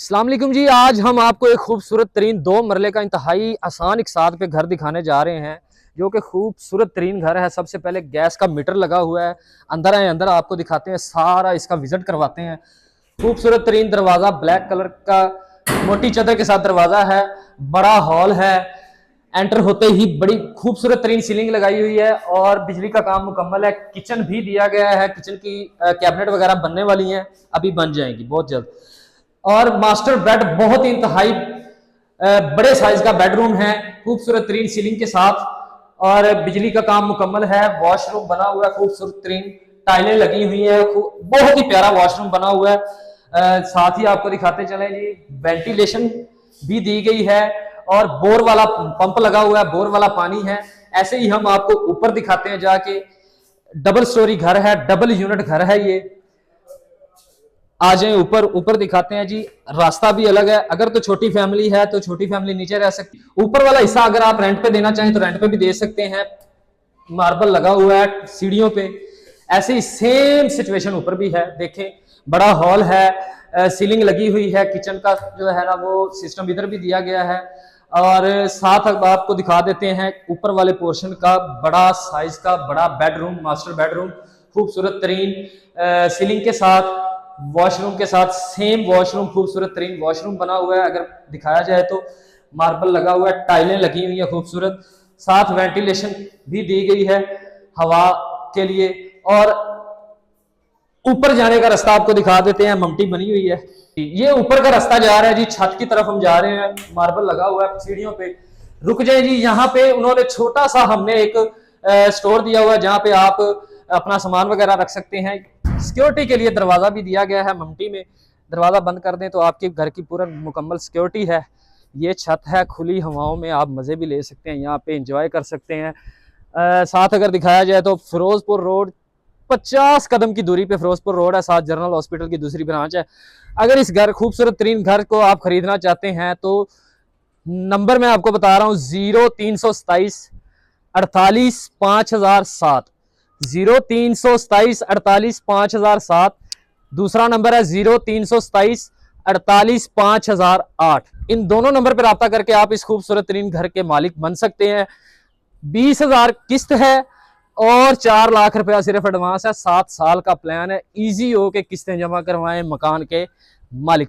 अस्सलाम वालेकुम जी। आज हम आपको एक खूबसूरत तरीन 2 मरले का इंतहाई आसान एक साथ पे घर दिखाने जा रहे हैं, जो कि खूबसूरत तरीन घर है। सबसे पहले गैस का मीटर लगा हुआ है। अंदर आए, अंदर आपको दिखाते हैं, सारा इसका विजिट करवाते हैं। खूबसूरत तरीन दरवाज़ा, ब्लैक कलर का मोटी चादर के साथ दरवाज़ा है। बड़ा हॉल है। एंटर होते ही बड़ी खूबसूरत तरीन सीलिंग लगाई हुई है और बिजली का काम मुकम्मल है। किचन भी दिया गया है। किचन की कैबिनेट वगैरह बनने वाली हैं, अभी बन जाएंगी बहुत जल्द। और मास्टर बेड बहुत ही इंतहाई बड़े साइज का बेडरूम है, खूबसूरत तरीन सीलिंग के साथ, और बिजली का काम मुकम्मल है। वॉशरूम बना हुआ है, खूबसूरत तरीन टाइलें लगी हुई है, बहुत ही प्यारा वॉशरूम बना हुआ है। साथ ही आपको दिखाते चले जी, वेंटिलेशन भी दी गई है और बोर वाला पंप लगा हुआ है, बोर वाला पानी है। ऐसे ही हम आपको ऊपर दिखाते हैं जाके। डबल स्टोरी घर है, डबल यूनिट घर है ये। आ जाए ऊपर, ऊपर दिखाते हैं जी। रास्ता भी अलग है। अगर तो छोटी फैमिली है तो छोटी फैमिली नीचे रह सकती। ऊपर वाला हिस्सा अगर आप रेंट पे देना चाहें तो रेंट पे भी दे सकते हैं। मार्बल लगा हुआ है सीढ़ियों पे। ऐसे ही सेम सिचुएशन ऊपर भी है। देखें, बड़ा हॉल है, सीलिंग लगी हुई है। किचन का जो है ना वो सिस्टम इधर भी दिया गया है। और साथ आपको दिखा देते हैं ऊपर वाले पोर्शन का बड़ा साइज का बड़ा बेडरूम, मास्टर बेडरूम, खूबसूरत तरीन सीलिंग के साथ, वॉशरूम के साथ। सेम वॉशरूम, खूबसूरत तरीन वॉशरूम बना हुआ है। अगर दिखाया जाए तो मार्बल लगा हुआ है, टाइलें लगी हुई है खूबसूरत, साथ वेंटिलेशन भी दी गई है हवा के लिए। और ऊपर जाने का रास्ता आपको दिखा देते हैं, ममटी बनी हुई है। ये ऊपर का रास्ता जा रहा है जी, छत की तरफ हम जा रहे हैं। मार्बल लगा हुआ है सीढ़ियों पे। रुक जाए जी, यहाँ पे उन्होंने छोटा सा हमने एक स्टोर दिया हुआ है, जहाँ पे आप अपना सामान वगैरह रख सकते हैं। सिक्योरिटी के लिए दरवाजा भी दिया गया है ममटी में। दरवाजा बंद कर दें तो आपके घर की पूरा मुकम्मल सिक्योरिटी है। ये छत है, खुली हवाओं में आप मज़े भी ले सकते हैं, यहाँ पे इंजॉय कर सकते हैं। साथ अगर दिखाया जाए तो फिरोजपुर रोड, 50 कदम की दूरी पे फिरोजपुर रोड है। साथ जनरल हॉस्पिटल की दूसरी ब्रांच है। अगर इस घर, खूबसूरत तरीन घर को आप खरीदना चाहते हैं तो नंबर मैं आपको बता रहा हूँ, 0327 48 5007, 0327 48 5007। दूसरा नंबर है 0327 48 5008। इन दोनों नंबर पर रब्ता करके आप इस खूबसूरत तरीन घर के मालिक बन सकते हैं। 20,000 किस्त है और 4 लाख रुपया सिर्फ एडवांस है। 7 साल का प्लान है। इजी हो के किस्तें जमा करवाएं, मकान के मालिक।